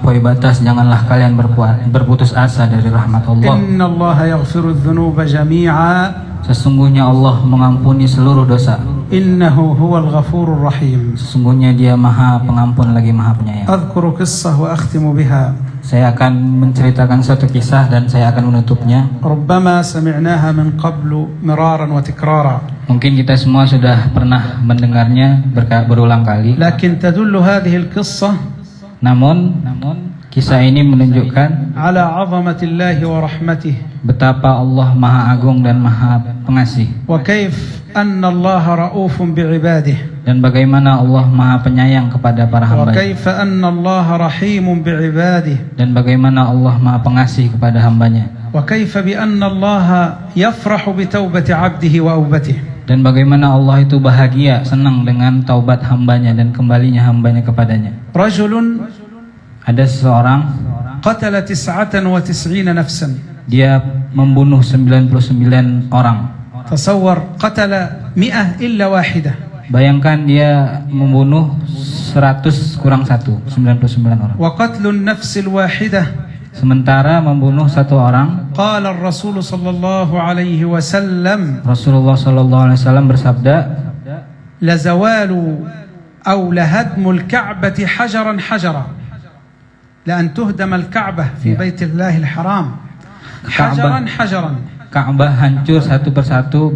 melampaui batas, janganlah kalian berputus asa dari rahmat Allah. Inna Allah yaghfiru dzunuba jami'a. Sesungguhnya Allah mengampuni seluruh dosa. Innahu huwal ghafurur rahim. Sesungguhnya Dia Maha Pengampun lagi Maha Penyayang. Adhkuru qissah wa akhtimu biha. Saya akan menceritakan suatu kisah dan saya akan menutupnya. Rubbama sami'naha min qablu miraran wa tikrara. Mungkin kita semua sudah pernah mendengarnya berulang kali. Lakin tadullu hadhihi al-qissah, Namun kisah ini menunjukkan ala 'azamatillahi wa rahmatihi, betapa Allah Maha Agung dan Maha Pengasih, wa kayf anna Allah ra'ufun bi'ibadihi, dan bagaimana Allah Maha Penyayang kepada para wa hamba, kayf anna Allah rahimun bi'ibadihi, dan bagaimana Allah Maha Pengasih kepada hambanya, wa kayf bi anna Allah yafrahu bi taubati 'abdihi wa aubatihi, dan bagaimana Allah itu bahagia, senang dengan taubat hambanya dan kembalinya hambanya kepadanya. Rajulun Ada seseorang, qatala 99 nafsan. dia membunuh 99 orang. Tasawwar, qatala 100 illa wahidah. Bayangkan dia membunuh 100 kurang 1, 99 orang. Wa qatlun nafsil wahidah, Sementara membunuh satu orang, qala ar-rasul sallallahu alaihi wasallam, Rasulullah SAW bersabda, la zawalu aw la hadmul ka'bati hajaran hajara, la an tuhdama al-ka'bah fi baitillahi al-haram hajaran hajaran. Ka'bah hancur satu persatu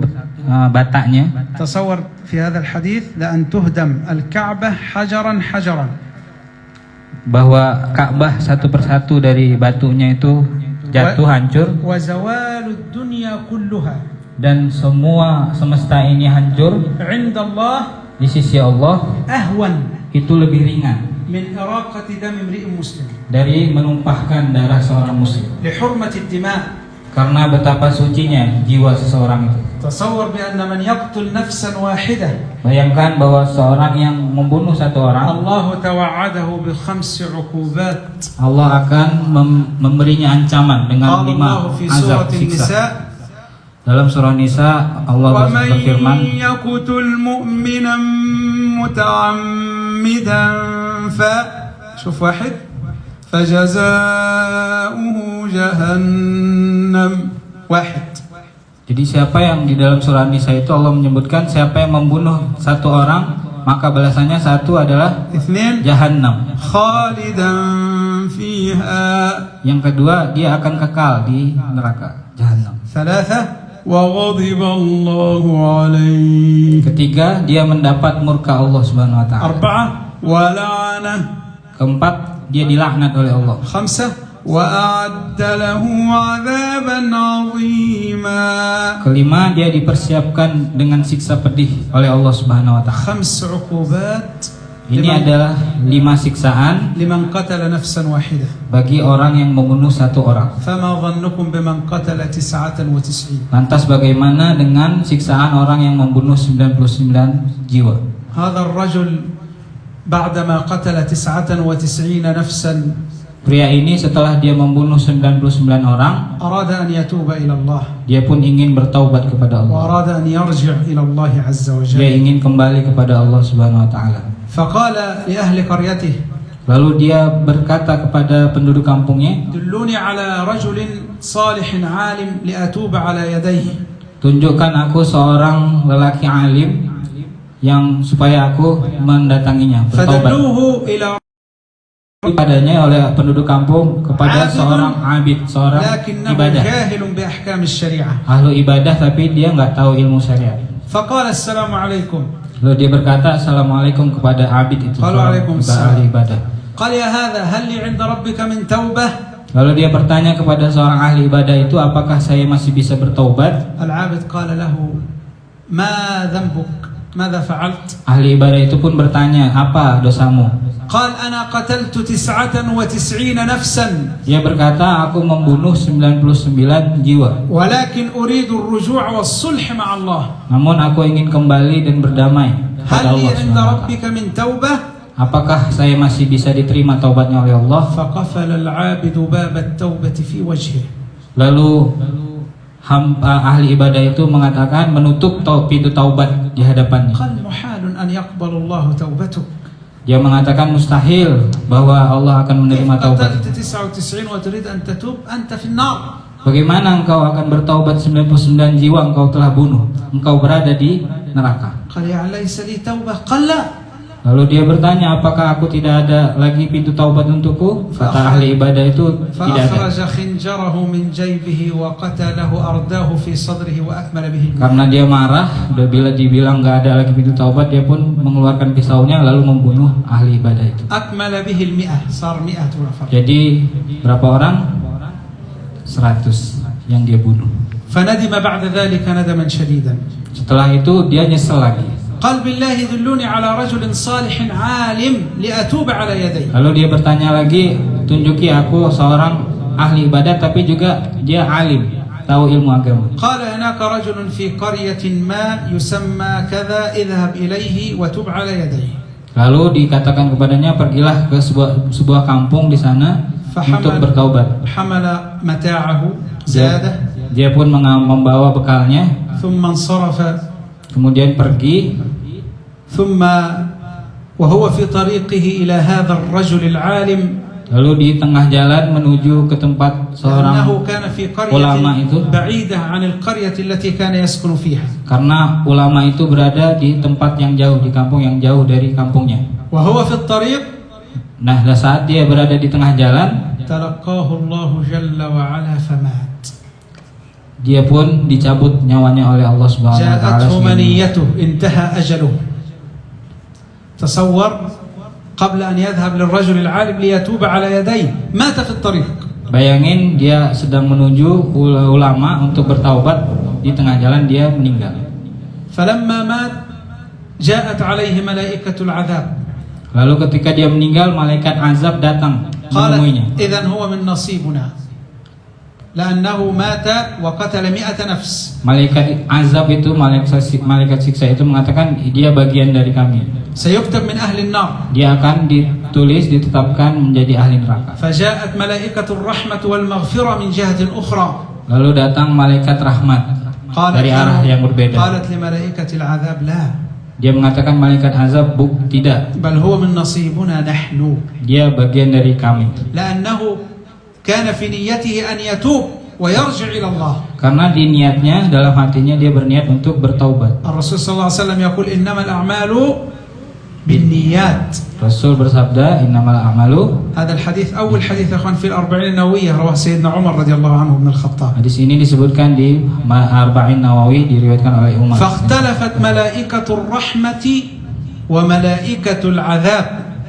bataknya. تصور في هذا الحديث la an tuhdam al-ka'bah hajaran hajaran, Bahwa Ka'bah satu persatu dari batunya itu jatuh hancur, wa zawalu ad-dunya kulluha dan semua semesta ini hancur 'inda Allah di sisi Allah ahwan itu lebih ringan min iraqati dam imri'in muslim dari menumpahkan darah seorang muslim, li hurmati ad-dima'. karena betapa sucinya jiwa seseorang itu. تصور بأن من يقتل نفسا واحدة Bayangkan bahwa seorang yang membunuh satu orang, الله توعده ب5 عقوبات. Allah akan memberinya ancaman dengan قال 5 الله في azab سورة siksa. النساء Dalam surah Nisa Allah ومن berfirman, يقتل مؤمنا متعمدا شوف واحد فجزاؤه جهنم واحد. jadi siapa yang di dalam surah Nisa itu Allah menyebutkan siapa yang membunuh satu orang maka balasannya satu adalah 2 Jahannam. خالدا فيها. Yang kedua dia akan kekal di neraka Jahannam. 3 وغضب الله عليه. Ketiga dia mendapat murka Allah Subhanahu wa taala. 4 ولعنه. Keempat dia dilaknat oleh Allah. 5 وأعد له عذابا عظيما. Kelima dia dipersiapkan dengan siksa pedih oleh Allah Subhanahu wa taala. 5 عقوبات Ini adalah 5 siksaan لمن قتل نفسا واحدة. bagi orang yang membunuh satu orang. فما ظنكم بمن قتل 99؟ Lantas bagaimana dengan siksaan orang yang membunuh 99 jiwa? هذا الرجل بعدما قتل 99 نفسا Pria ini setelah dia membunuh 99 orang, أراد أن يتوب إلى الله dia pun ingin bertaubat kepada Allah. وأراد أن يرجع إلى الله عز Dia وجل. ingin kembali kepada Allah Subhanahu wa taala. فقال لأهل قريته Lalu dia berkata kepada penduduk kampungnya, دلوني على رجل صالح عالم لأتوب على يديه. tunjukkan aku seorang lelaki alim yang supaya aku mendatanginya bertaubat. فدلوه إلى Padanya oleh penduduk kampung kepada seorang abid, seorang لكنه ibadah, جاهل بأحكام الشريعة. ahlu ibadah tapi dia nggak tahu ilmu syariat. فقال السلام عليكم. Lalu dia berkata assalamualaikum kepada abid itu, seorang ahli ibadah. قال يا هذا هل لي عند ربك من توبة؟ Lalu dia bertanya kepada seorang ahli ibadah itu, apakah saya masih bisa bertaubat? العابد قال له ما ذنبك؟ ماذا فعلت؟ Ahli ibadah itu pun bertanya, apa dosamu? قال أنا قتلت 99 نفسا Dia berkata, aku membunuh 99 jiwa. ولكن أريد الرجوع والصلح مع الله. Namun aku ingin kembali dan berdamai هل kepada لي Allah عند SWT. ربك من توبة؟ Apakah saya masih bisa diterima taubatnya oleh Allah? فقفل العابد باب التوبة في وجهه. Lalu ahli ibadah itu mengatakan menutup pintu taubat di hadapannya. قال محال أن يقبل الله توبتك. Dia mengatakan mustahil bahwa Allah akan menerima taubat. قتلت 99 وتريد أن تتوب أنت في النار. Bagaimana engkau akan bertaubat 99 jiwa engkau telah bunuh? Engkau berada di neraka. قال يا ليس لي توبة قال لا. Lalu dia bertanya, apakah aku tidak ada lagi pintu taubat untukku? Kata ahli ibadah itu, tidak ada. فأخرج خنجره من جيبه وقتله أرداه في صدره وأكمل به. Karena dia marah, bila dibilang nggak ada lagi pintu taubat, dia pun mengeluarkan pisaunya lalu membunuh ahli ibadah itu. أكمل به 100 صار 100 نفر. Jadi berapa orang? 100 yang dia bunuh. فندم بعد ذلك ندما شديدا. Setelah itu dia nyesel lagi. قال بالله دلوني على رجل صالح عالم لأتوب على يديه. Lalu dia bertanya lagi, tunjuki aku seorang ahli ibadah tapi juga dia alim, tahu ilmu agama. قال هناك رجل في قرية ما يسمى كذا اذهب إليه وتب على يديه. Lalu dikatakan kepadanya, pergilah ke sebuah kampung di sana untuk bertaubat. حمل متاعه زاده. Dia pun membawa bekalnya, ثم انصرف. kemudian pergi. ثم وهو في طريقه إلى هذا الرجل العالم. Lalu di tengah jalan menuju ke tempat seorang لأنه كان في ulama قرية itu. بعيدة عن القرية التي كان يسكن فيها. Karena ulama itu berada di tempat yang jauh, di kampung yang jauh dari kampungnya. وهو في الطريق. Nah, saat dia berada di tengah jalan, تلقاه الله جل وعلا فمات. dia pun dicabut nyawanya oleh Allah Subhanahu wa taala. جاءته منيته انتهى أجله. تصور قبل أن يذهب للرجل العالم ليتوب على يديه مات في الطريق. Bayangin dia sedang menuju ulama untuk bertaubat, di tengah jalan dia meninggal. فلما مات جاءت عليه ملائكة العذاب. Lalu ketika dia meninggal, malaikat azab datang menemuinya. قالت إذن هو من نصيبنا لأنه مات وقتل 100 نفس. Malaikat azab itu, malaikat siksa itu mengatakan dia bagian dari kami. سيكتب من أهل النار. Dia akan ditulis, ditetapkan menjadi ahli neraka. فجاءت ملائكة الرحمة والمغفرة من جهة أخرى. Lalu datang malaikat rahmat dari arah yang berbeda. قالت لملائكة العذاب لا. Dia mengatakan malaikat azab, tidak. بل هو من نصيبنا نحن. Dia bagian dari kami. لأنه كان في نيته أن يتوب ويرجع إلى الله. Karena di niatnya, dalam hatinya dia berniat untuk bertaubat. الرسول صلى الله عليه وسلم يقول إنما الأعمال بالنيات. Rasul bersabda, innamal a'malu. هذا الحديث أول حديث يا أخوان في الأربعين النووية رواه سيدنا عمر رضي الله عنه بن الخطاب. Hadis ini disebutkan di Arba'in Nawawi, diriwayatkan oleh Umar. فاختلفت ملائكة الرحمة وملائكة العذاب.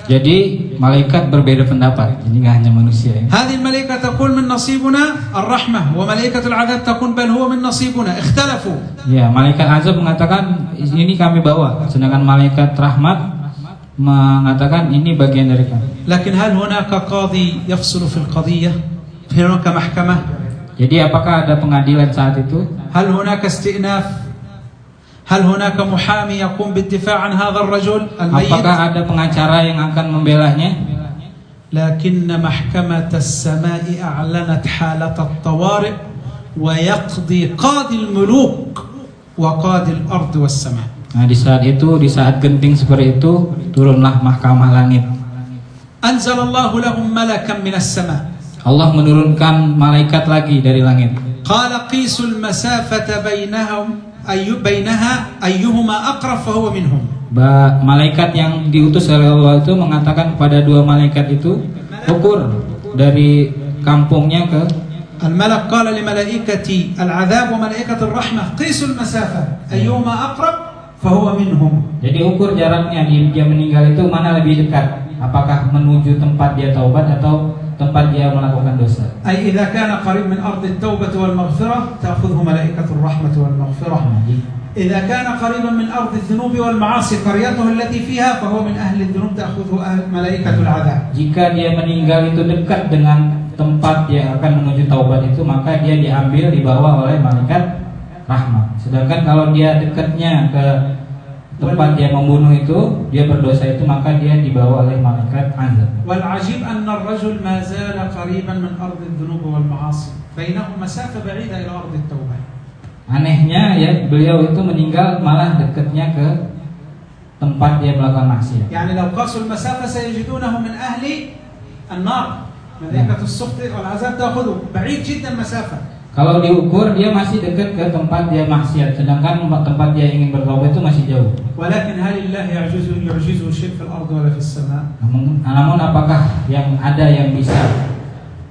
Jadi malaikat berbeda pendapat, jadi nggak hanya manusia ya. هذه الملائكة تقول من نصيبنا الرحمة وملائكة العذاب تقول بل هو من نصيبنا. اختلفوا. Ya, malaikat azab mengatakan ini kami bawa, sedangkan malaikat rahmat mengatakan ini bagian dari kami. لكن هل هناك قاضي يفصل في القضية؟ هل هناك محكمة؟ Jadi apakah ada pengadilan saat itu? هل هناك استئناف؟ هل هناك محامي يقوم بالدفاع عن هذا الرجل الميت؟ Apakah ada pengacara yang akan membelanya? لكن محكمة السماء أعلنت حالة الطوارئ ويقضي قاضي الملوك وقاضي الأرض والسماء. Nah, di saat itu, di saat genting seperti itu, turunlah mahkamah langit. أنزل الله لهم ملكا من السماء. Allah menurunkan malaikat lagi dari langit. قال قيسوا المسافة بينها أيهما أقرب فهو منهم. Malaikat yang diutus oleh Allah itu mengatakan kepada dua malaikat itu, ukur dari kampungnya ke. الملك قال لملائكة العذاب وملائكة الرحمة قيسوا المسافة أيهما أقرب فهو منهم. Jadi ukur jaraknya dia meninggal itu mana lebih dekat, apakah menuju tempat dia taubat atau tempat dia melakukan dosa. أي إذا كان قريب من أرض التوبة والمغفرة تأخذه ملائكة الرحمة والمغفرة. إذا كان قريبا من أرض الذنوب والمعاصي قريته التي فيها فهو من أهل الذنوب تأخذه ملائكة العذاب. Jika dia meninggal itu dekat dengan tempat dia akan menuju taubat itu, maka dia diambil, dibawa oleh malaikat rahmat. Sedangkan kalau dia dekatnya ke tempat dia membunuh itu, dia berdosa itu, maka dia dibawa oleh malaikat azab. والعجيب أن الرجل ما زال قريبا من أرض الذنوب والمعاصي بينهم مسافة بعيدة إلى أرض التوبة. Anehnya ya, beliau itu meninggal malah dekatnya ke tempat dia melakukan maksiat. يعني لو قاسوا المسافة سيجدونه من أهل النار ملائكة السخط والعذاب تأخذه بعيد جدا مسافة. Kalau diukur dia masih dekat ke tempat dia maksiat, sedangkan tempat dia ingin bertobat itu masih jauh. ولكن هل الله يعجزه شيء في الأرض ولا في السماء؟ Namun apakah yang ada yang bisa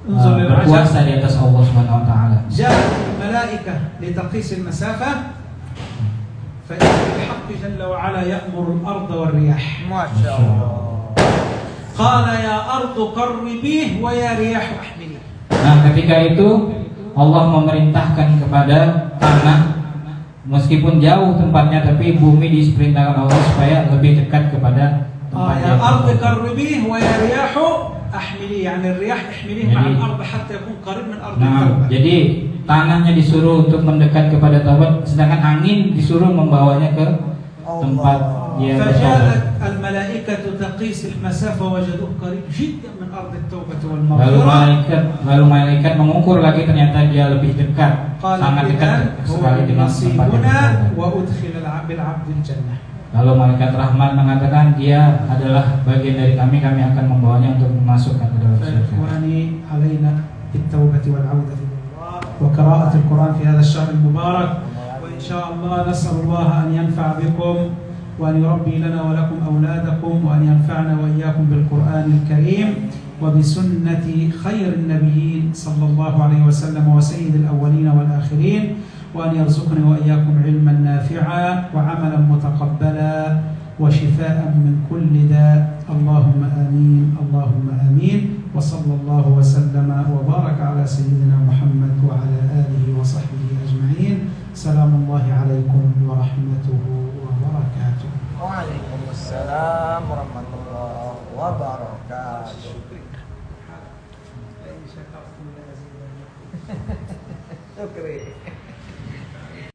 berkuasa di atas Allah Subhanahu wa taala? جاءت الملائكة لتقيس المسافة فإن الحق جل وعلا يأمر الأرض والرياح. ما شاء الله. قال يا أرض قربيه ويا رياح احمليه. Nah, ketika itu Allah memerintahkan kepada tanah, meskipun jauh tempatnya, tapi bumi diperintahkan Allah supaya lebih dekat kepada tempat يا أرض قربيه ويا رياح احمليه، يعني الرياح احمليه مع الأرض حتى يكون قريب من أرض التوبة. Jadi tanahnya disuruh untuk mendekat kepada taubat, sedangkan angin disuruh membawanya ke tempat dia bertobat. فجاءت الملائكة تقيس المسافة وجدوه قريب جدا من أرض التوبة والمغفرة. Lalu malaikat mengukur lagi, ternyata dia lebih dekat, sangat dekat sekali dengan tempat yang bertobat. وأدخل بالعبد الجنة. Lalu malaikat rahmat mengatakan dia adalah bagian dari kami akan membawanya untuk memasukkan ke dalam surga. فإخواني علينا بالتوبة والعودة إلى الله وقراءة القرآن في هذا الشهر المبارك، وإن شاء الله نسأل الله أن ينفع بكم وأن يربي لنا ولكم أولادكم وأن ينفعنا وإياكم بالقرآن الكريم وبسنة خير النبيين صلى الله عليه وسلم وسيد الأولين والآخرين، وأن يرزقني وإياكم علما نافعا وعملا متقبلا وشفاء من كل داء. اللهم آمين اللهم آمين. وصلى الله وسلم وبارك على سيدنا محمد وعلى آله وصحبه أجمعين. سلام الله عليكم ورحمته وبركاته. وعليكم السلام ورحمة الله وبركاته. شكرا.